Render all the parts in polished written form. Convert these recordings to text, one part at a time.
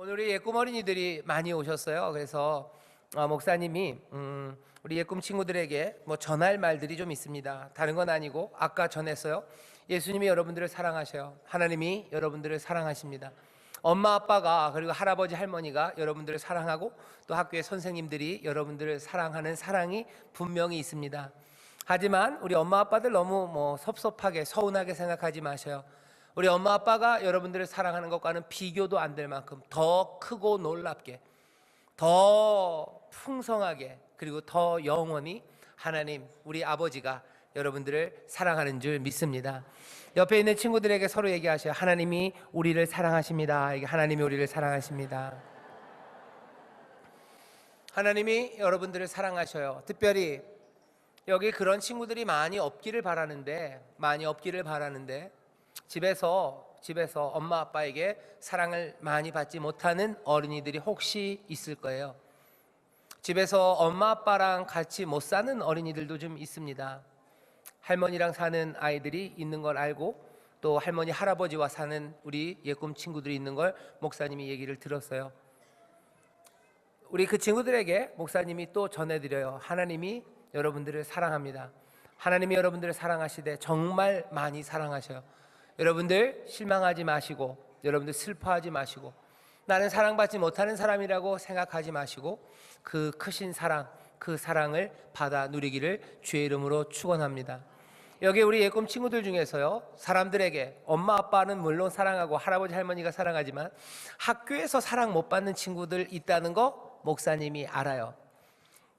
오늘 우리 예꿈 어린이들이 많이 오셨어요. 그래서 목사님이 우리 예꿈 친구들에게 전할 말들이 좀 있습니다. 다른 건 아니고 아까 전했어요. 예수님이 여러분들을 사랑하셔요. 하나님이 여러분들을 사랑하십니다. 엄마 아빠가 그리고 할아버지 할머니가 여러분들을 사랑하고 또 학교의 선생님들이 여러분들을 사랑하는 사랑이 분명히 있습니다. 하지만 우리 엄마 아빠들 너무 섭섭하게 서운하게 생각하지 마셔요. 우리 엄마 아빠가 여러분들을 사랑하는 것과는 비교도 안 될 만큼 더 크고 놀랍게, 더 풍성하게, 그리고 더 영원히 하나님 우리 아버지가 여러분들을 사랑하는 줄 믿습니다. 옆에 있는 친구들에게 서로 얘기하셔요. 하나님이 우리를 사랑하십니다. 하나님이 우리를 사랑하십니다. 하나님이 여러분들을 사랑하셔요. 특별히 여기 그런 친구들이 많이 없기를 바라는데 집에서 엄마 아빠에게 사랑을 많이 받지 못하는 어린이들이 혹시 있을 거예요. 집에서 엄마 아빠랑 같이 못 사는 어린이들도 좀 있습니다. 할머니랑 사는 아이들이 있는 걸 알고 또 할머니 할아버지와 사는 우리 예꿈 친구들이 있는 걸 목사님이 얘기를 들었어요. 우리 그 친구들에게 목사님이 또 전해드려요. 하나님이 여러분들을 사랑합니다. 하나님이 여러분들을 사랑하시되 정말 많이 사랑하셔요. 여러분들 실망하지 마시고, 여러분들 슬퍼하지 마시고, 나는 사랑받지 못하는 사람이라고 생각하지 마시고, 그 크신 사랑, 그 사랑을 받아 누리기를 주의 이름으로 축원합니다. 여기 우리 예꿈 친구들 중에서요, 사람들에게 엄마 아빠는 물론 사랑하고 할아버지 할머니가 사랑하지만 학교에서 사랑 못 받는 친구들 있다는 거 목사님이 알아요.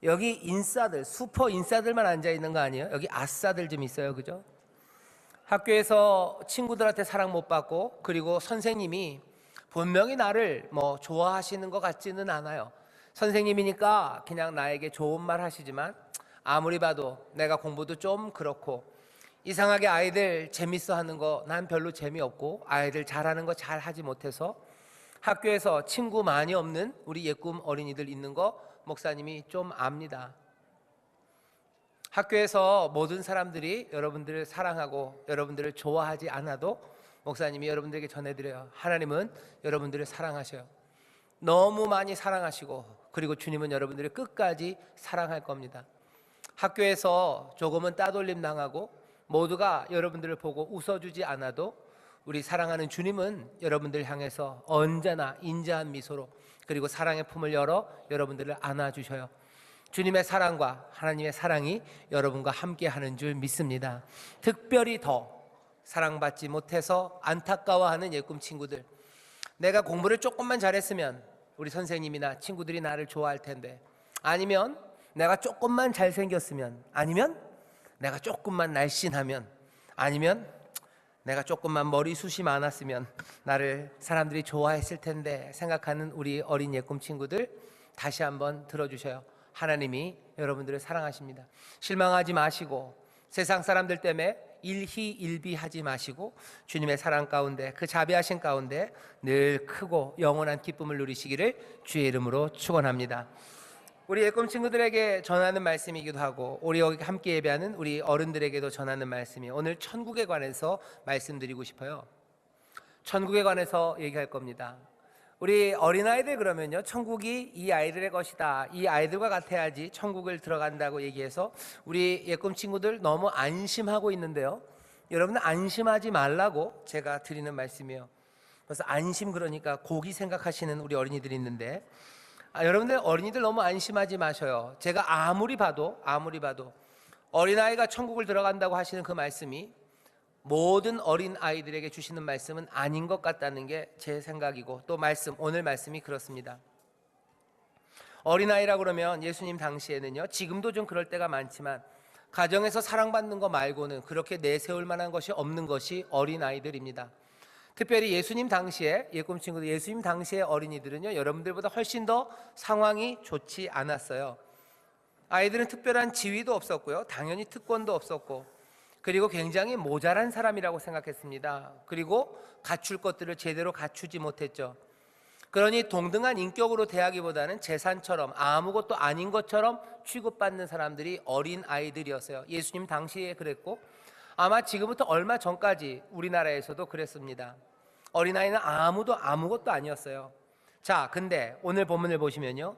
여기 인싸들, 슈퍼 인싸들만 앉아 있는 거 아니에요? 여기 아싸들 좀 있어요, 그죠? 학교에서 친구들한테 사랑 못 받고, 그리고 선생님이 분명히 나를 좋아하시는 것 같지는 않아요. 선생님이니까 그냥 나에게 좋은 말 하시지만 아무리 봐도 내가 공부도 좀 그렇고, 이상하게 아이들 재밌어 하는 거 난 별로 재미없고, 아이들 잘하는 거 잘 하지 못해서 학교에서 친구 많이 없는 우리 예꿈 어린이들 있는 거 목사님이 좀 압니다. 학교에서 모든 사람들이 여러분들을 사랑하고 여러분들을 좋아하지 않아도 목사님이 여러분들에게 전해드려요. 하나님은 여러분들을 사랑하셔요. 너무 많이 사랑하시고, 그리고 주님은 여러분들을 끝까지 사랑할 겁니다. 학교에서 조금은 따돌림 당하고 모두가 여러분들을 보고 웃어주지 않아도 우리 사랑하는 주님은 여러분들 향해서 언제나 인자한 미소로, 그리고 사랑의 품을 열어 여러분들을 안아주셔요. 주님의 사랑과 하나님의 사랑이 여러분과 함께하는 줄 믿습니다. 특별히 더 사랑받지 못해서 안타까워하는 예꿈 친구들, 내가 공부를 조금만 잘했으면 우리 선생님이나 친구들이 나를 좋아할 텐데, 아니면 내가 조금만 잘생겼으면, 아니면 내가 조금만 날씬하면, 아니면 내가 조금만 머리숱이 많았으면 나를 사람들이 좋아했을 텐데 생각하는 우리 어린 예꿈 친구들, 다시 한번 들어주셔요. 하나님이 여러분들을 사랑하십니다. 실망하지 마시고, 세상 사람들 때문에 일희일비하지 마시고, 주님의 사랑 가운데, 그 자비하신 가운데 늘 크고 영원한 기쁨을 누리시기를 주의 이름으로 축원합니다. 우리 예꿈 친구들에게 전하는 말씀이기도 하고, 우리 여기 함께 예배하는 우리 어른들에게도 전하는 말씀이, 오늘 천국에 관해서 말씀드리고 싶어요. 천국에 관해서 얘기할 겁니다. 우리 어린아이들 그러면요, 천국이 이 아이들의 것이다, 이 아이들과 같아야지 천국을 들어간다고 얘기해서 우리 예꿈 친구들 너무 안심하고 있는데요, 여러분 안심하지 말라고 제가 드리는 말씀이에요. 그래서 안심 그러니까 고기 생각하시는 우리 어린이들이 있는데, 여러분들 어린이들 너무 안심하지 마셔요. 제가 아무리 봐도 어린아이가 천국을 들어간다고 하시는 그 말씀이 모든 어린 아이들에게 주시는 말씀은 아닌 것 같다는 게 제 생각이고, 또 오늘 말씀이 그렇습니다. 어린아이라고 그러면 예수님 당시에는요, 지금도 좀 그럴 때가 많지만 가정에서 사랑받는 거 말고는 그렇게 내세울 만한 것이 없는 것이 어린아이들입니다. 특별히 예수님 당시에, 예꿈 친구들, 예수님 당시의 어린이들은요, 여러분들보다 훨씬 더 상황이 좋지 않았어요. 아이들은 특별한 지위도 없었고요, 당연히 특권도 없었고, 그리고 굉장히 모자란 사람이라고 생각했습니다. 그리고 갖출 것들을 제대로 갖추지 못했죠. 그러니 동등한 인격으로 대하기보다는 재산처럼, 아무것도 아닌 것처럼 취급받는 사람들이 어린 아이들이었어요. 예수님 당시에 그랬고, 아마 지금부터 얼마 전까지 우리나라에서도 그랬습니다. 어린아이는 아무것도 아니었어요. 자, 근데 오늘 본문을 보시면요,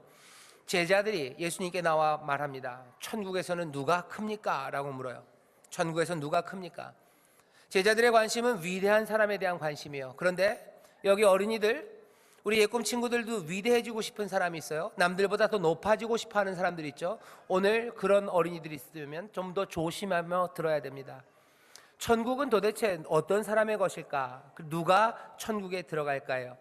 제자들이 예수님께 나와 말합니다. 천국에서는 누가 큽니까? 라고 물어요. 천국에서는 누가 큽니까? 제자들의 관심은 위대한 사람에 대한 관심이에요. 그런데 여기 어린이들, 우리 예꿈 친구들도 위대해지고 싶은 사람이 있어요. 남들보다 더 높아지고 싶어하는 사람들이 있죠. 오늘 그런 어린이들이 있으면 좀 더 조심하며 들어야 됩니다. 천국은 도대체 어떤 사람의 것일까? 누가 천국에 들어갈까요?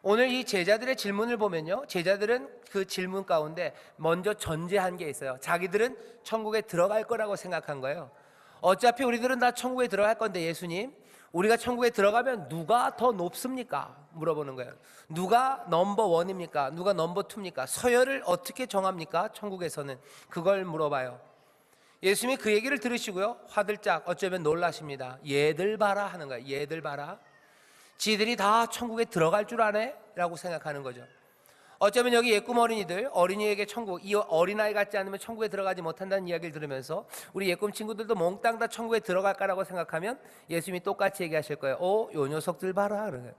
오늘 이 제자들의 질문을 보면요, 제자들은 그 질문 가운데 먼저 전제한 게 있어요. 자기들은 천국에 들어갈 거라고 생각한 거예요. 어차피 우리들은 다 천국에 들어갈 건데 예수님, 우리가 천국에 들어가면 누가 더 높습니까? 물어보는 거예요. 누가 넘버 원입니까? 누가 넘버 투입니까? 서열을 어떻게 정합니까? 천국에서는 그걸 물어봐요. 예수님이 그 얘기를 들으시고요, 화들짝 어쩌면 놀라십니다. 얘들 봐라 하는 거예요. 얘들 봐라. 지들이 다 천국에 들어갈 줄 아네? 라고 생각하는 거죠. 어쩌면 여기 예꿈 어린이들, 어린이에게 천국, 이 어린아이 같지 않으면 천국에 들어가지 못한다는 이야기를 들으면서 우리 예꿈 친구들도 몽땅 다 천국에 들어갈까라고 생각하면 예수님이 똑같이 얘기하실 거예요. 요 녀석들 봐라. 그러는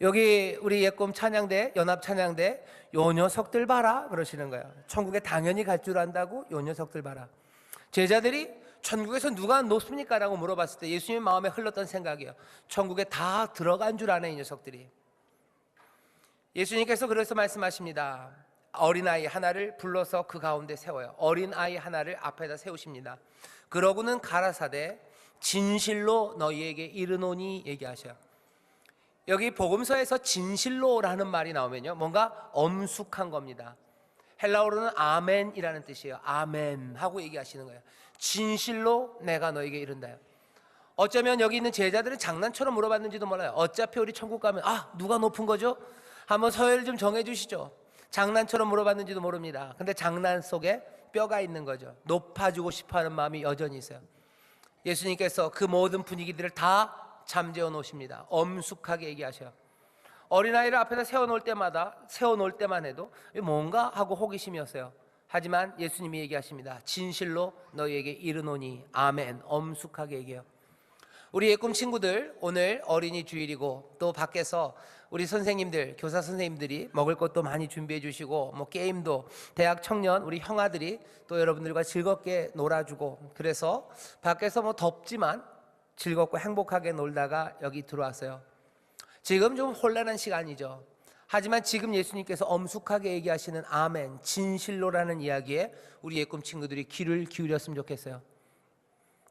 여기 우리 예꿈 찬양대, 연합 찬양대, 요 녀석들 봐라 그러시는 거예요. 천국에 당연히 갈 줄 안다고? 요 녀석들 봐라. 제자들이 천국에서 누가 높습니까? 라고 물어봤을 때 예수님 마음에 흘렀던 생각이에요. 천국에 다 들어간 줄 아네 이 녀석들이. 예수님께서 그래서 말씀하십니다. 어린아이 하나를 불러서 그 가운데 세워요. 어린아이 하나를 앞에다 세우십니다. 그러고는 가라사대 진실로 너희에게 이르노니 얘기하셔요. 여기 복음서에서 진실로라는 말이 나오면요, 뭔가 엄숙한 겁니다. 헬라어로는 아멘이라는 뜻이에요. 아멘 하고 얘기하시는 거예요. 진실로 내가 너에게 이른다요. 어쩌면 여기 있는 제자들은 장난처럼 물어봤는지도 몰라요. 어차피 우리 천국 가면 누가 높은 거죠? 한번 서열 좀 정해 주시죠. 장난처럼 물어봤는지도 모릅니다. 근데 장난 속에 뼈가 있는 거죠. 높아지고 싶어하는 마음이 여전히 있어요. 예수님께서 그 모든 분위기들을 다 잠재워 놓으십니다. 엄숙하게 얘기하셔요. 어린아이를 앞에다 세워놓을 때만 해도 뭔가 하고 호기심이었어요. 하지만 예수님이 얘기하십니다. 진실로 너희에게 이르노니 아멘. 엄숙하게 얘기해요. 우리 예꿈 친구들, 오늘 어린이 주일이고 또 밖에서 우리 선생님들, 교사 선생님들이 먹을 것도 많이 준비해 주시고 게임도 대학 청년 우리 형아들이 또 여러분들과 즐겁게 놀아주고, 그래서 밖에서 덥지만 즐겁고 행복하게 놀다가 여기 들어왔어요. 지금 좀 혼란한 시간이죠. 하지만 지금 예수님께서 엄숙하게 얘기하시는 아멘, 진실로라는 이야기에 우리 예꿈 친구들이 귀를 기울였으면 좋겠어요.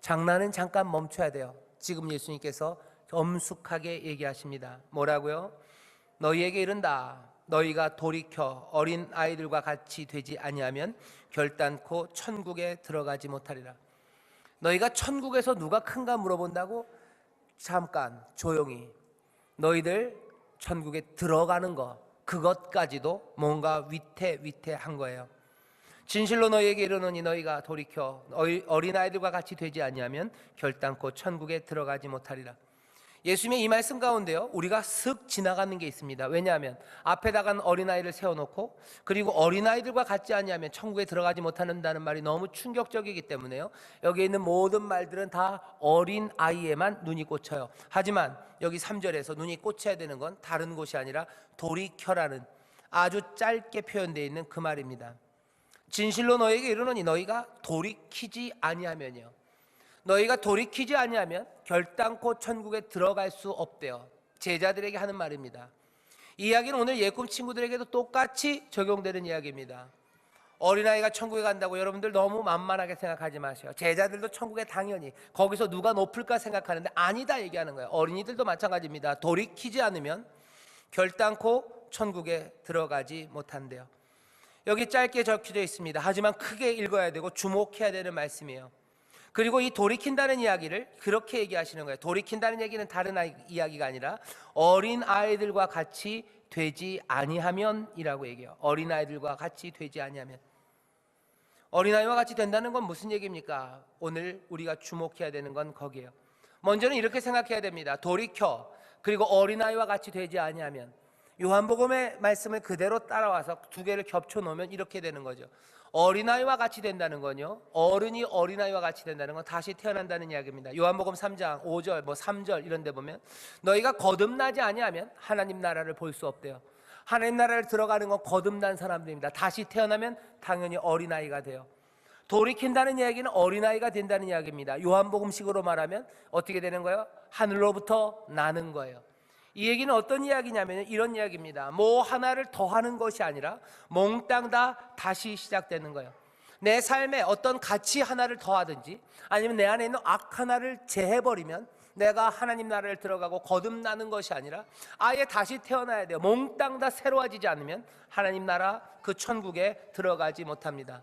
장난은 잠깐 멈춰야 돼요. 지금 예수님께서 엄숙하게 얘기하십니다. 뭐라고요? 너희에게 이른다. 너희가 돌이켜 어린 아이들과 같이 되지 아니하면 결단코 천국에 들어가지 못하리라. 너희가 천국에서 누가 큰가 물어본다고? 잠깐 조용히. 너희들 천국에 들어가는 것, 그것까지도 뭔가 위태위태한 거예요. 진실로 너희에게 이르노니 너희가 돌이켜 어린아이들과 같이 되지 아니하면 결단코 천국에 들어가지 못하리라. 예수님의 이 말씀 가운데요, 우리가 슥 지나가는 게 있습니다. 왜냐하면 앞에다가 어린아이를 세워놓고 그리고 어린아이들과 같지 아니하면 천국에 들어가지 못한다는 말이 너무 충격적이기 때문에요, 여기 있는 모든 말들은 다 어린아이에만 눈이 꽂혀요. 하지만 여기 3절에서 눈이 꽂혀야 되는 건 다른 곳이 아니라 돌이켜라는 아주 짧게 표현되어 있는 그 말입니다. 진실로 너희에게 이르노니 너희가 돌이키지 아니하면요, 너희가 돌이키지 아니하면 결단코 천국에 들어갈 수 없대요. 제자들에게 하는 말입니다. 이 이야기는 오늘 예꿈 친구들에게도 똑같이 적용되는 이야기입니다. 어린아이가 천국에 간다고 여러분들 너무 만만하게 생각하지 마세요. 제자들도 천국에 당연히 거기서 누가 높을까 생각하는데 아니다 얘기하는 거예요. 어린이들도 마찬가지입니다. 돌이키지 않으면 결단코 천국에 들어가지 못한대요. 여기 짧게 적혀져 있습니다. 하지만 크게 읽어야 되고 주목해야 되는 말씀이에요. 그리고 이 돌이킨다는 이야기를 그렇게 얘기하시는 거예요. 돌이킨다는 얘기는 다른 이야기가 아니라 어린 아이들과 같이 되지 아니하면이라고 얘기해요. 어린 아이들과 같이 되지 아니하면. 어린아이와 같이 된다는 건 무슨 얘기입니까? 오늘 우리가 주목해야 되는 건 거기에요. 먼저는 이렇게 생각해야 됩니다. 돌이켜 그리고 어린아이와 같이 되지 아니하면. 요한복음의 말씀을 그대로 따라와서 두 개를 겹쳐 놓으면 이렇게 되는 거죠. 어린아이와 같이 된다는 건요, 어른이 어린아이와 같이 된다는 건 다시 태어난다는 이야기입니다. 요한복음 3장 5절 3절 이런 데 보면 너희가 거듭나지 아니하면 하나님 나라를 볼 수 없대요. 하나님 나라를 들어가는 건 거듭난 사람들입니다. 다시 태어나면 당연히 어린아이가 돼요. 돌이킨다는 이야기는 어린아이가 된다는 이야기입니다. 요한복음식으로 말하면 어떻게 되는 거예요? 하늘로부터 나는 거예요. 이 얘기는 어떤 이야기냐면 이런 이야기입니다. 뭐 하나를 더하는 것이 아니라 몽땅 다 다시 시작되는 거예요. 내 삶에 어떤 가치 하나를 더하든지 아니면 내 안에 있는 악 하나를 제해버리면 내가 하나님 나라를 들어가고 거듭나는 것이 아니라 아예 다시 태어나야 돼요. 몽땅 다 새로워지지 않으면 하나님 나라 그 천국에 들어가지 못합니다.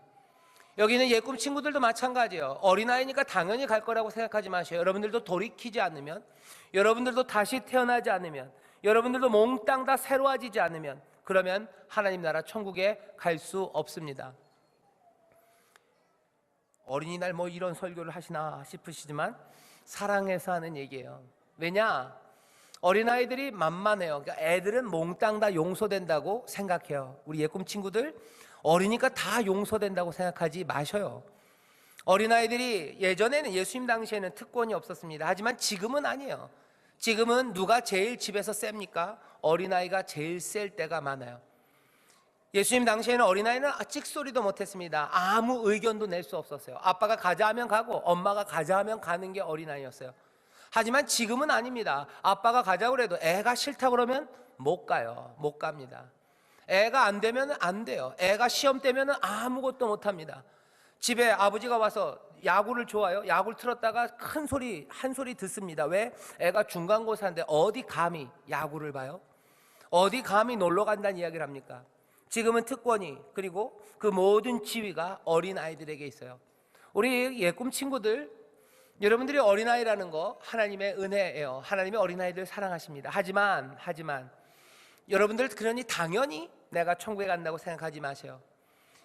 여기 있는 예꿈 친구들도 마찬가지예요. 어린아이니까 당연히 갈 거라고 생각하지 마세요. 여러분들도 돌이키지 않으면, 여러분들도 다시 태어나지 않으면, 여러분들도 몽땅 다 새로워지지 않으면 그러면 하나님 나라 천국에 갈 수 없습니다. 어린이날 뭐 이런 설교를 하시나 싶으시지만 사랑해서 하는 얘기예요. 왜냐? 어린아이들이 만만해요. 그러니까 애들은 몽땅 다 용서된다고 생각해요. 우리 예꿈 친구들 어리니까 다 용서된다고 생각하지 마셔요. 어린아이들이 예전에는 예수님 당시에는 특권이 없었습니다. 하지만 지금은 아니에요. 지금은 누가 제일 집에서 셉니까? 어린아이가 제일 셀 때가 많아요. 예수님 당시에는 어린아이는 찍소리도 못했습니다. 아무 의견도 낼 수 없었어요. 아빠가 가자 하면 가고 엄마가 가자 하면 가는 게 어린아이였어요. 하지만 지금은 아닙니다. 아빠가 가자고 그래도 애가 싫다고 그러면 못 가요. 못 갑니다. 애가 안 되면 안 돼요. 애가 시험 때면 아무것도 못 합니다. 집에 아버지가 와서 야구를 좋아요. 야구를 틀었다가 큰 소리 한 소리 듣습니다. 왜? 애가 중간고사인데 어디 감히 야구를 봐요? 어디 감히 놀러 간다는 이야기를 합니까? 지금은 특권이 그리고 그 모든 지위가 어린아이들에게 있어요. 우리 예꿈 친구들, 여러분들이 어린아이라는 거 하나님의 은혜예요. 하나님의 어린아이들 사랑하십니다. 하지만 여러분들 그러니 당연히 내가 천국에 간다고 생각하지 마세요.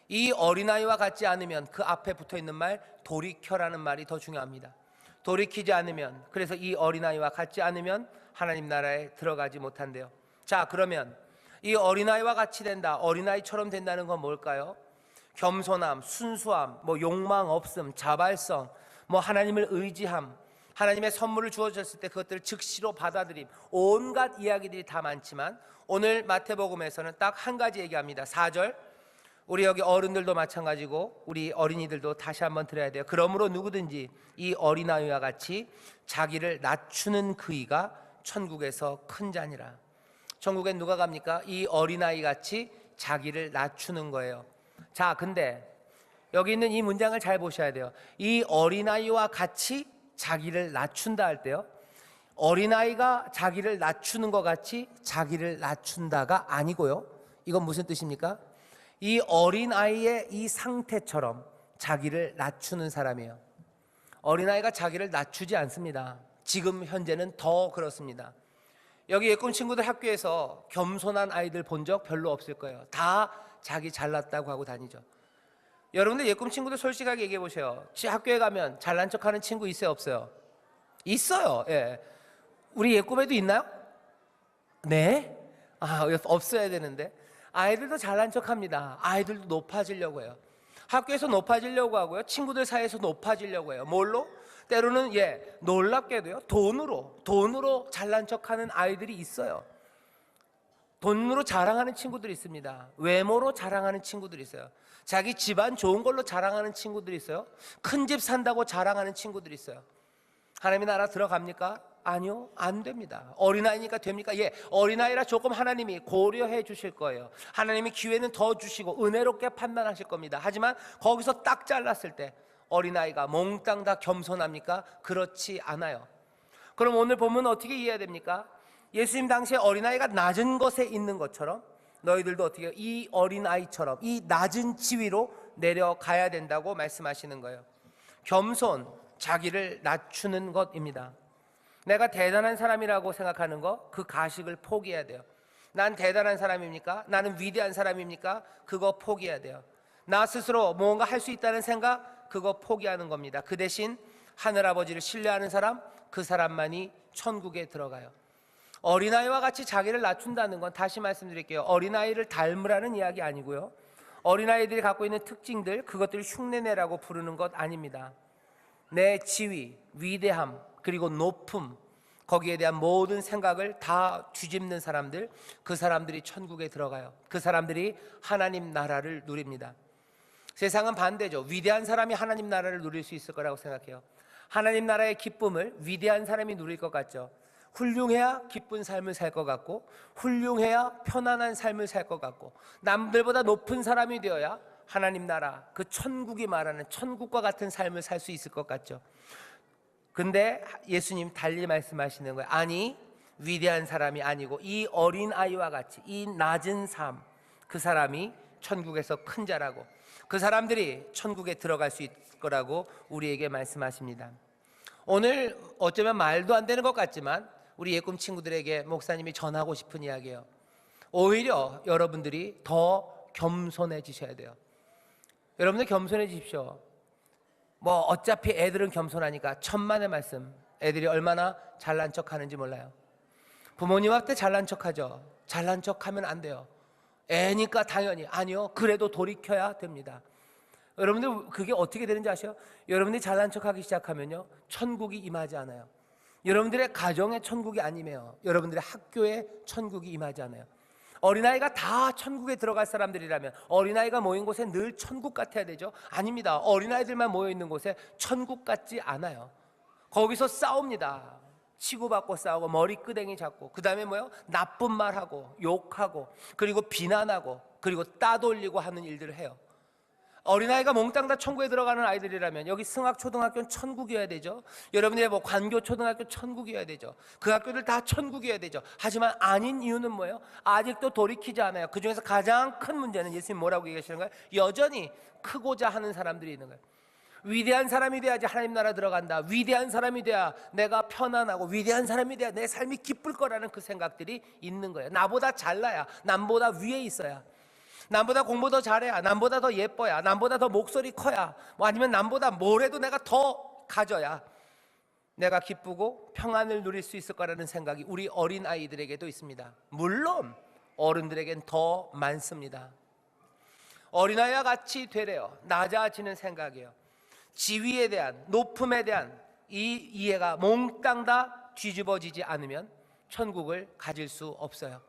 이 어린아이와 같지 않으면 그 앞에 붙어있는 말 돌이켜라는 말이 더 중요합니다. 돌이키지 않으면, 그래서 이 어린아이와 같지 않으면 하나님 나라에 들어가지 못한대요. 자, 그러면 이 어린아이와 같이 된다, 어린아이처럼 된다는 건 뭘까요? 겸손함, 순수함, 욕망 없음, 자발성, 하나님을 의지함, 하나님의 선물을 주어졌을 때 그것들을 즉시로 받아들임, 온갖 이야기들이 다 많지만 오늘 마태복음에서는 딱 한 가지 얘기합니다. 4절, 우리 여기 어른들도 마찬가지고 우리 어린이들도 다시 한번 들어야 돼요. 그러므로 누구든지 이 어린아이와 같이 자기를 낮추는 그이가 천국에서 큰 자니라. 천국엔 누가 갑니까? 이 어린아이 같이 자기를 낮추는 거예요. 자, 근데 여기 있는 이 문장을 잘 보셔야 돼요. 이 어린아이와 같이 자기를 낮춘다 할 때요, 어린아이가 자기를 낮추는 것 같이 자기를 낮춘다가 아니고요, 이건 무슨 뜻입니까? 이 어린아이의 이 상태처럼 자기를 낮추는 사람이에요. 어린아이가 자기를 낮추지 않습니다. 지금 현재는 더 그렇습니다. 여기 예꿈 친구들 학교에서 겸손한 아이들 본 적 별로 없을 거예요. 다 자기 잘났다고 하고 다니죠. 여러분들 예꿈 친구들 솔직하게 얘기해 보세요. 학교에 가면 잘난 척하는 친구 있어요, 없어요? 있어요. 예. 우리 예꿈에도 있나요? 네? 없어야 되는데. 아이들도 잘난 척합니다. 아이들도 높아지려고 해요. 학교에서 높아지려고 하고요, 친구들 사이에서 높아지려고 해요. 뭘로? 때로는 놀랍게도요, 돈으로 잘난 척하는 아이들이 있어요. 돈으로 자랑하는 친구들이 있습니다. 외모로 자랑하는 친구들이 있어요. 자기 집안 좋은 걸로 자랑하는 친구들이 있어요. 큰 집 산다고 자랑하는 친구들이 있어요. 하나님의 나라 들어갑니까? 아니요, 안 됩니다. 어린아이니까 됩니까? 어린아이라 조금 하나님이 고려해 주실 거예요. 하나님이 기회는 더 주시고 은혜롭게 판단하실 겁니다. 하지만 거기서 딱 잘랐을 때 어린아이가 몽땅 다 겸손합니까? 그렇지 않아요. 그럼 오늘 본문은 어떻게 이해해야 됩니까? 예수님 당시에 어린아이가 낮은 것에 있는 것처럼 너희들도 어떻게 해요? 이 어린아이처럼 이 낮은 지위로 내려가야 된다고 말씀하시는 거예요. 겸손, 자기를 낮추는 것입니다. 내가 대단한 사람이라고 생각하는 거, 그 가식을 포기해야 돼요. 난 대단한 사람입니까? 나는 위대한 사람입니까? 그거 포기해야 돼요. 나 스스로 뭔가 할 수 있다는 생각, 그거 포기하는 겁니다. 그 대신 하늘아버지를 신뢰하는 사람, 그 사람만이 천국에 들어가요. 어린아이와 같이 자기를 낮춘다는 건, 다시 말씀드릴게요, 어린아이를 닮으라는 이야기 아니고요, 어린아이들이 갖고 있는 특징들, 그것들을 흉내내라고 부르는 것 아닙니다. 내 지위, 위대함, 그리고 높음, 거기에 대한 모든 생각을 다 뒤집는 사람들, 그 사람들이 천국에 들어가요. 그 사람들이 하나님 나라를 누립니다. 세상은 반대죠. 위대한 사람이 하나님 나라를 누릴 수 있을 거라고 생각해요. 하나님 나라의 기쁨을 위대한 사람이 누릴 것 같죠. 훌륭해야 기쁜 삶을 살 것 같고, 훌륭해야 편안한 삶을 살 것 같고, 남들보다 높은 사람이 되어야 하나님 나라, 그 천국이 말하는 천국과 같은 삶을 살 수 있을 것 같죠. 근데 예수님 달리 말씀하시는 거예요. 아니, 위대한 사람이 아니고 이 어린 아이와 같이 이 낮은 삶, 그 사람이 천국에서 큰 자라고, 그 사람들이 천국에 들어갈 수 있을 거라고 우리에게 말씀하십니다. 오늘 어쩌면 말도 안 되는 것 같지만 우리 예꿈 친구들에게 목사님이 전하고 싶은 이야기예요. 오히려 여러분들이 더 겸손해지셔야 돼요. 여러분들 겸손해지십시오. 뭐 어차피 애들은 겸손하니까 천만의 말씀. 애들이 얼마나 잘난 척하는지 몰라요. 부모님 앞에 잘난 척하죠. 잘난 척하면 안 돼요. 애니까 당연히. 아니요, 그래도 돌이켜야 됩니다. 여러분들 그게 어떻게 되는지 아세요? 여러분들이 잘난 척하기 시작하면요, 천국이 임하지 않아요. 여러분들의 가정의 천국이 아니며 여러분들의 학교의 천국이 임하지 않아요. 어린아이가 다 천국에 들어갈 사람들이라면 어린아이가 모인 곳에 늘 천국 같아야 되죠? 아닙니다. 어린아이들만 모여있는 곳에 천국 같지 않아요. 거기서 싸웁니다. 치고받고 싸우고 머리끄댕이 잡고, 그 다음에 뭐요? 나쁜 말하고 욕하고, 그리고 비난하고, 그리고 따돌리고 하는 일들을 해요. 어린아이가 몽땅 다 천국에 들어가는 아이들이라면 여기 승학초등학교는 천국이어야 되죠. 여러분들의 뭐 관교초등학교 천국이어야 되죠. 그 학교들 다 천국이어야 되죠. 하지만 아닌 이유는 뭐예요? 아직도 돌이키지 않아요. 그 중에서 가장 큰 문제는 예수님 뭐라고 얘기하시는 거예요? 여전히 크고자 하는 사람들이 있는 거예요. 위대한 사람이 돼야지 하나님 나라 들어간다. 위대한 사람이 돼야 내가 편안하고, 위대한 사람이 돼야 내 삶이 기쁠 거라는 그 생각들이 있는 거예요. 나보다 잘나야, 남보다 위에 있어야, 남보다 공부 더 잘해야, 남보다 더 예뻐야, 남보다 더 목소리 커야, 뭐 아니면 남보다 뭘 해도 내가 더 가져야 내가 기쁘고 평안을 누릴 수 있을 거라는 생각이 우리 어린 아이들에게도 있습니다. 물론 어른들에겐 더 많습니다. 어린아이와 같이 되래요. 낮아지는 생각이에요. 지위에 대한, 높음에 대한 이 이해가 몽땅 다 뒤집어지지 않으면 천국을 가질 수 없어요.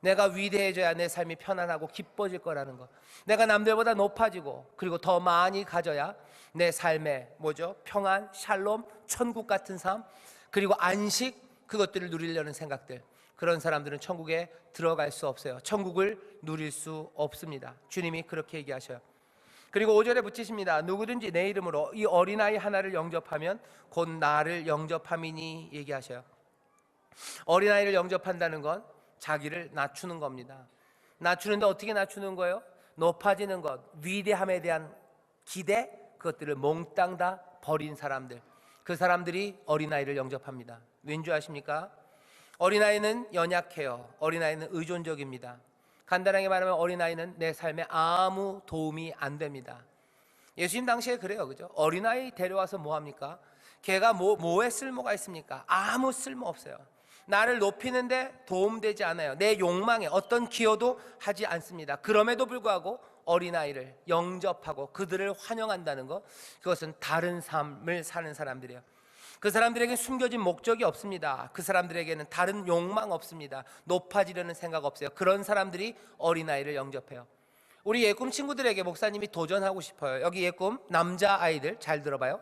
내가 위대해져야 내 삶이 편안하고 기뻐질 거라는 것, 내가 남들보다 높아지고 그리고 더 많이 가져야 내 삶에 뭐죠? 평안, 샬롬, 천국 같은 삶, 그리고 안식, 그것들을 누리려는 생각들, 그런 사람들은 천국에 들어갈 수 없어요. 천국을 누릴 수 없습니다. 주님이 그렇게 얘기하셔요. 그리고 5절에 붙이십니다. 누구든지 내 이름으로 이 어린아이 하나를 영접하면 곧 나를 영접함이니 얘기하셔요. 어린아이를 영접한다는 건 자기를 낮추는 겁니다. 낮추는데 어떻게 낮추는 거예요? 높아지는 것, 위대함에 대한 기대, 그것들을 몽땅 다 버린 사람들, 그 사람들이 어린아이를 영접합니다. 왠지 아십니까? 어린아이는 연약해요. 어린아이는 의존적입니다. 간단하게 말하면 어린아이는 내 삶에 아무 도움이 안 됩니다. 예수님 당시에 그래요, 그죠? 어린아이 데려와서 뭐합니까? 걔가 뭐에 쓸모가 있습니까? 아무 쓸모 없어요. 나를 높이는데 도움되지 않아요. 내 욕망에 어떤 기여도 하지 않습니다. 그럼에도 불구하고 어린아이를 영접하고 그들을 환영한다는 것, 그것은 다른 삶을 사는 사람들이에요. 그 사람들에게는 숨겨진 목적이 없습니다. 그 사람들에게는 다른 욕망 없습니다. 높아지려는 생각 없어요. 그런 사람들이 어린아이를 영접해요. 우리 예꿈 친구들에게 목사님이 도전하고 싶어요. 여기 예꿈 남자아이들 잘 들어봐요.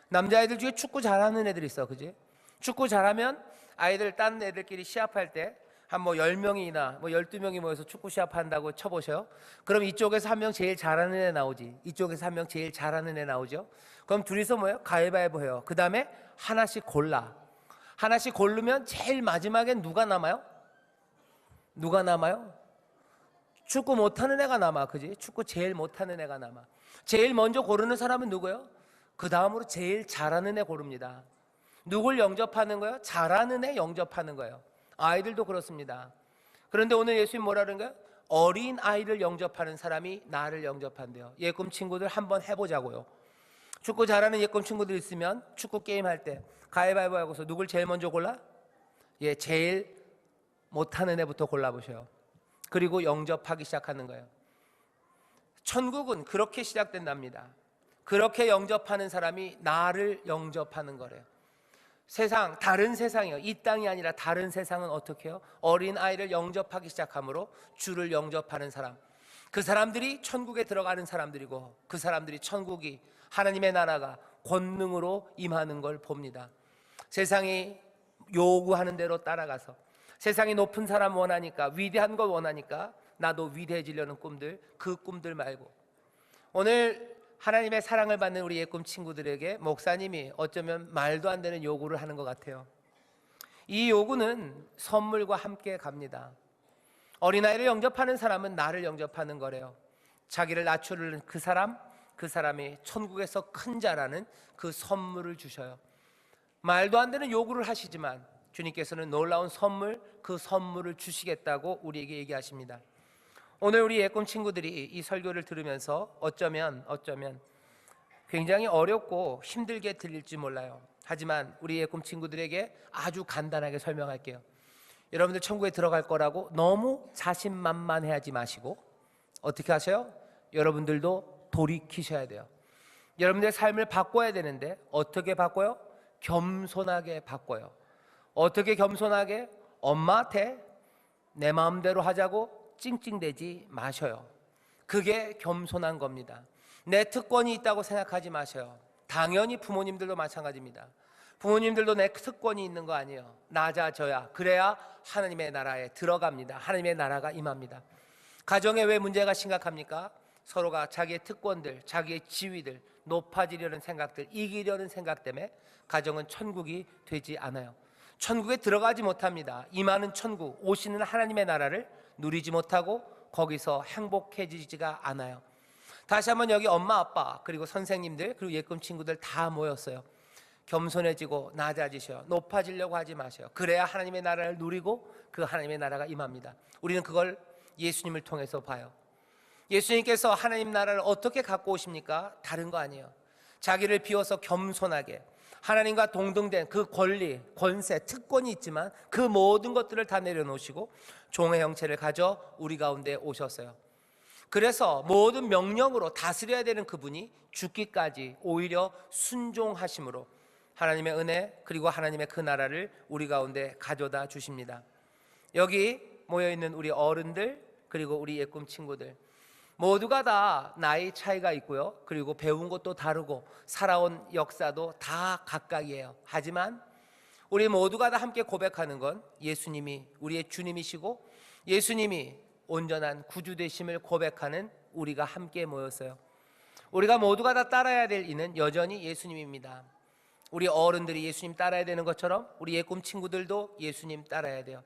남자아이들 중에 축구 잘하는 애들 있어, 그지? 축구 잘하면 아이들 딴 애들끼리 시합할 때 한 뭐 10명이나 뭐 12명이 모여서 축구 시합한다고 쳐보셔요. 그럼 이쪽에서 한 명 제일 잘하는 애 나오지, 이쪽에서 한 명 제일 잘하는 애 나오죠. 그럼 둘이서 뭐예요? 가위바위보 해요. 그 다음에 하나씩 골라. 하나씩 고르면 제일 마지막엔 누가 남아요? 누가 남아요? 축구 못하는 애가 남아, 그지? 축구 제일 못하는 애가 남아. 제일 먼저 고르는 사람은 누구예요? 그 다음으로 제일 잘하는 애 고릅니다. 누굴 영접하는 거예요? 잘하는 애 영접하는 거예요. 아이들도 그렇습니다. 그런데 오늘 예수님 뭐라는 거예요? 어린 아이를 영접하는 사람이 나를 영접한대요. 예꿈 친구들 한번 해보자고요. 축구 잘하는 예꿈 친구들 있으면 축구 게임 할 때 가위바위보 하고서 누굴 제일 먼저 골라? 예, 제일 못하는 애부터 골라보셔요. 그리고 영접하기 시작하는 거예요. 천국은 그렇게 시작된답니다. 그렇게 영접하는 사람이 나를 영접하는 거래요. 세상, 다른 세상이요. 이 땅이 아니라 다른 세상은 어떻게 해요? 어린 아이를 영접하기 시작하므로 주를 영접하는 사람, 그 사람들이 천국에 들어가는 사람들이고, 그 사람들이 천국이, 하나님의 나라가 권능으로 임하는 걸 봅니다. 세상이 요구하는 대로 따라가서, 세상이 높은 사람 원하니까, 위대한 걸 원하니까 나도 위대해지려는 꿈들, 그 꿈들 말고, 오늘 하나님의 사랑을 받는 우리 예꿈 친구들에게 목사님이 어쩌면 말도 안 되는 요구를 하는 것 같아요. 이 요구는 선물과 함께 갑니다. 어린아이를 영접하는 사람은 나를 영접하는 거래요. 자기를 낮추는 그 사람이 천국에서 큰 자라는 그 선물을 주셔요. 말도 안 되는 요구를 하시지만 주님께서는 놀라운 선물, 그 선물을 주시겠다고 우리에게 얘기하십니다. 오늘 우리 예꿈 친구들이 이 설교를 들으면서 어쩌면 굉장히 어렵고 힘들게 들릴지 몰라요. 하지만 우리 예꿈 친구들에게 아주 간단하게 설명할게요. 여러분들 천국에 들어갈 거라고 너무 자신만만해하지 마시고, 어떻게 하세요? 여러분들도 돌이키셔야 돼요. 여러분들의 삶을 바꿔야 되는데 어떻게 바꿔요? 겸손하게 바꿔요. 어떻게 겸손하게? 엄마한테 내 마음대로 하자고 찡찡대지 마셔요. 그게 겸손한 겁니다. 내 특권이 있다고 생각하지 마셔요. 당연히 부모님들도 마찬가지입니다. 부모님들도 내 특권이 있는 거 아니에요. 낮아져야, 그래야 하나님의 나라에 들어갑니다. 하나님의 나라가 임합니다. 가정에 왜 문제가 심각합니까? 서로가 자기의 특권들, 자기의 지위들, 높아지려는 생각들, 이기려는 생각 때문에 가정은 천국이 되지 않아요. 천국에 들어가지 못합니다. 임하는 천국, 오시는 하나님의 나라를 누리지 못하고 거기서 행복해지지가 않아요. 다시 한번 여기 엄마 아빠 그리고 선생님들 그리고 예꿈 친구들 다 모였어요. 겸손해지고 낮아지셔요. 높아지려고 하지 마세요. 그래야 하나님의 나라를 누리고 그 하나님의 나라가 임합니다. 우리는 그걸 예수님을 통해서 봐요. 예수님께서 하나님 나라를 어떻게 갖고 오십니까? 다른 거 아니에요. 자기를 비워서 겸손하게 하나님과 동등된 그 권리, 권세, 특권이 있지만 그 모든 것들을 다 내려놓으시고 종의 형체를 가져 우리 가운데 오셨어요. 그래서 모든 명령으로 다스려야 되는 그분이 죽기까지 오히려 순종하심으로 하나님의 은혜 그리고 하나님의 그 나라를 우리 가운데 가져다 주십니다. 여기 모여있는 우리 어른들 그리고 우리 예꿈 친구들 모두가 다 나이 차이가 있고요. 그리고 배운 것도 다르고 살아온 역사도 다 각각이에요. 하지만 우리 모두가 다 함께 고백하는 건 예수님이 우리의 주님이시고 예수님이 온전한 구주 되심을 고백하는 우리가 함께 모였어요. 우리가 모두가 다 따라야 될 이는 여전히 예수님입니다. 우리 어른들이 예수님 따라야 되는 것처럼 우리 예꿈 친구들도 예수님 따라야 돼요.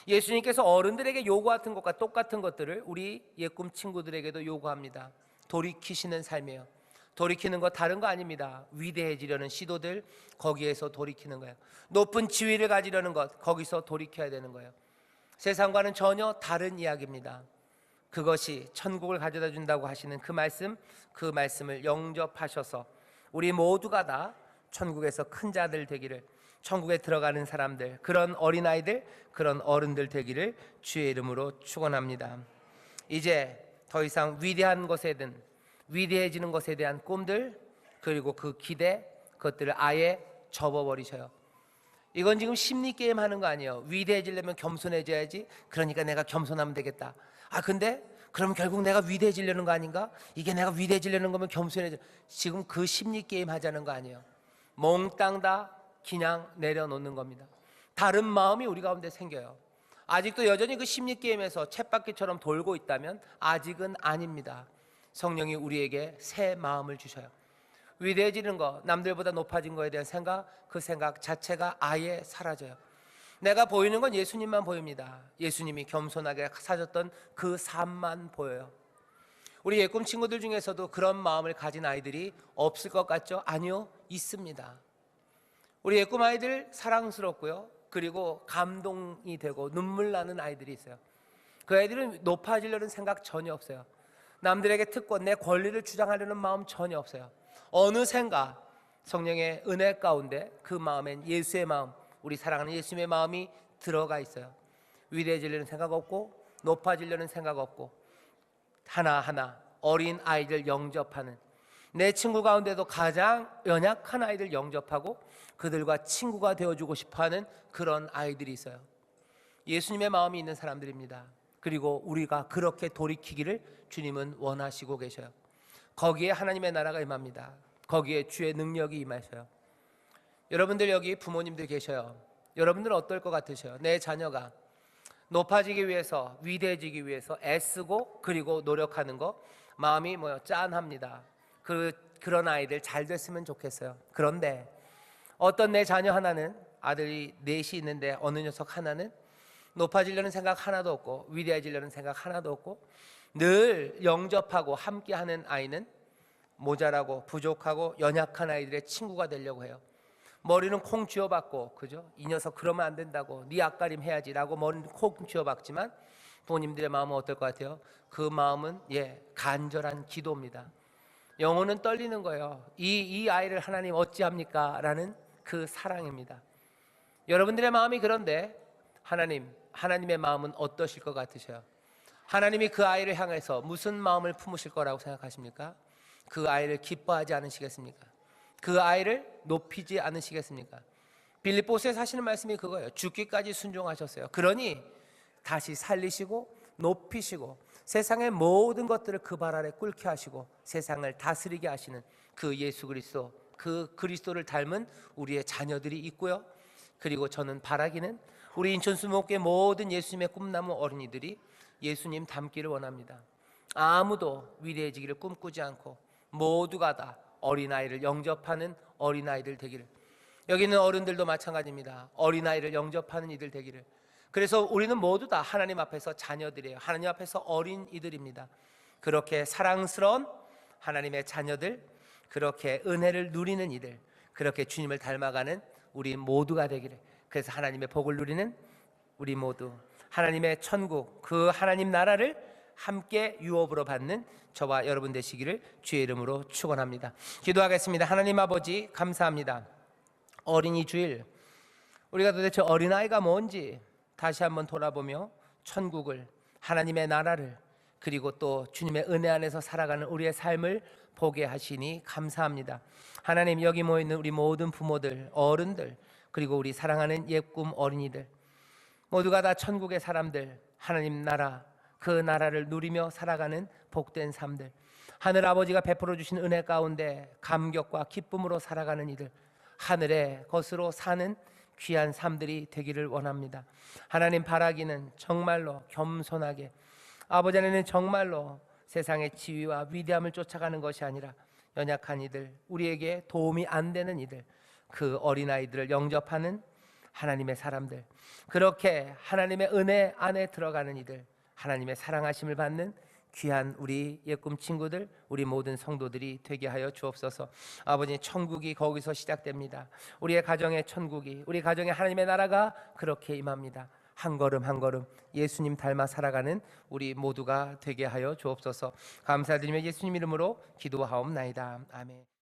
예수님께서 어른들에게 요구하던 것과 똑같은 것들을 우리 예꿈 친구들에게도 요구합니다. 돌이키시는 삶이에요. 돌이키는 거 다른 거 아닙니다. 위대해지려는 시도들 거기에서 돌이키는 거예요. 높은 지위를 가지려는 것 거기서 돌이켜야 되는 거예요. 세상과는 전혀 다른 이야기입니다. 그것이 천국을 가져다 준다고 하시는 그 말씀을 영접하셔서 우리 모두가 다 천국에서 큰 자들 되기를, 천국에 들어가는 사람들, 그런 어린아이들, 그런 어른들 되기를 주의 이름으로 축원합니다. 이제 더 이상 위대한 것에든 위대해지는 것에 대한 꿈들 그리고 그 기대, 그것들을 아예 접어버리셔요. 이건 지금 심리게임 하는 거 아니에요. 위대해지려면 겸손해져야지. 그러니까 내가 겸손하면 되겠다. 근데 그럼 결국 내가 위대해지려는 거 아닌가? 이게 내가 위대해지려는 거면 겸손해져. 지금 그 심리게임 하자는 거 아니에요. 몽땅 다 그냥 내려놓는 겁니다. 다른 마음이 우리 가운데 생겨요. 아직도 여전히 그 심리게임에서 쳇바퀴처럼 돌고 있다면 아직은 아닙니다. 성령이 우리에게 새 마음을 주셔요. 위대해지는 거, 남들보다 높아진 거에 대한 생각, 그 생각 자체가 아예 사라져요. 내가 보이는 건 예수님만 보입니다. 예수님이 겸손하게 사셨던 그 삶만 보여요. 우리 예꿈 친구들 중에서도 그런 마음을 가진 아이들이 없을 것 같죠? 아니요, 있습니다. 우리 예꿈 아이들 사랑스럽고요, 그리고 감동이 되고 눈물 나는 아이들이 있어요. 그 아이들은 높아지려는 생각 전혀 없어요. 남들에게 특권, 내 권리를 주장하려는 마음 전혀 없어요. 어느샌가 성령의 은혜 가운데 그 마음엔 예수의 마음, 우리 사랑하는 예수님의 마음이 들어가 있어요. 위대해지려는 생각 없고 높아지려는 생각 없고 하나하나 어린 아이들 영접하는, 내 친구 가운데도 가장 연약한 아이들 영접하고 그들과 친구가 되어주고 싶어하는 그런 아이들이 있어요. 예수님의 마음이 있는 사람들입니다. 그리고 우리가 그렇게 돌이키기를 주님은 원하시고 계셔요. 거기에 하나님의 나라가 임합니다. 거기에 주의 능력이 임하셔요. 여러분들 여기 부모님들 계셔요. 여러분들은 어떨 것 같으셔요? 내 자녀가 높아지기 위해서, 위대해지기 위해서 애쓰고 그리고 노력하는 거 마음이 짠합니다. 그런 아이들 잘 됐으면 좋겠어요. 그런데 어떤 내 자녀 하나는, 아들이 넷이 있는데 어느 녀석 하나는 높아지려는 생각 하나도 없고 위대해지려는 생각 하나도 없고 늘 영접하고 함께하는 아이는 모자라고 부족하고 연약한 아이들의 친구가 되려고 해요. 머리는 콩 쥐어박고, 그죠? 이 녀석 그러면 안 된다고, 네 앞가림 해야지라고 머리는 콩 쥐어박지만 부모님들의 마음은 어떨 것 같아요? 그 마음은 간절한 기도입니다. 영혼은 떨리는 거예요. 이 아이를 하나님 어찌합니까? 라는 그 사랑입니다. 여러분들의 마음이 그런데 하나님의 마음은 어떠실 것 같으셔요? 하나님이 그 아이를 향해서 무슨 마음을 품으실 거라고 생각하십니까? 그 아이를 기뻐하지 않으시겠습니까? 그 아이를 높이지 않으시겠습니까? 빌립보서에 하시는 말씀이 그거예요. 죽기까지 순종하셨어요. 그러니 다시 살리시고 높이시고 세상의 모든 것들을 그 발 아래 꿇게 하시고 세상을 다스리게 하시는 그 예수 그리스도, 그 그리스도를 닮은 우리의 자녀들이 있고요. 그리고 저는 바라기는 우리 인천수목교회 모든 예수님의 꿈나무 어린이들이 예수님 닮기를 원합니다. 아무도 위대해지기를 꿈꾸지 않고 모두가 다 어린아이를 영접하는 어린아이들 되기를. 여기 있는 어른들도 마찬가지입니다. 어린아이를 영접하는 이들 되기를. 그래서 우리는 모두 다 하나님 앞에서 자녀들이에요. 하나님 앞에서 어린이들입니다. 그렇게 사랑스러운 하나님의 자녀들, 그렇게 은혜를 누리는 이들, 그렇게 주님을 닮아가는 우리 모두가 되기를. 그래서 하나님의 복을 누리는 우리 모두, 하나님의 천국, 그 하나님 나라를 함께 유업으로 받는 저와 여러분 되시기를 주의 이름으로 축원합니다. 기도하겠습니다. 하나님 아버지 감사합니다. 어린이 주일, 우리가 도대체 어린아이가 뭔지 다시 한번 돌아보며 천국을, 하나님의 나라를, 그리고 또 주님의 은혜 안에서 살아가는 우리의 삶을 보게 하시니 감사합니다. 하나님, 여기 모여있는 우리 모든 부모들, 어른들, 그리고 우리 사랑하는 예꿈 어린이들 모두가 다 천국의 사람들, 하나님 나라, 그 나라를 누리며 살아가는 복된 삶들, 하늘 아버지가 베풀어 주신 은혜 가운데 감격과 기쁨으로 살아가는 이들, 하늘의 것으로 사는 귀한 삶들이 되기를 원합니다. 하나님, 바라기는 정말로 겸손하게, 아버지 안에는 정말로 세상의 지위와 위대함을 쫓아가는 것이 아니라 연약한 이들, 우리에게 도움이 안 되는 이들, 그 어린아이들을 영접하는 하나님의 사람들, 그렇게 하나님의 은혜 안에 들어가는 이들, 하나님의 사랑하심을 받는 귀한 우리 예꿈 친구들, 우리 모든 성도들이 되게 하여 주옵소서. 아버지, 천국이 거기서 시작됩니다. 우리의 가정의 천국이, 우리 가정의 하나님의 나라가 그렇게 임합니다. 한 걸음 한 걸음 예수님 닮아 살아가는 우리 모두가 되게 하여 주옵소서. 감사드리며 예수님 이름으로 기도하옵나이다. 아멘.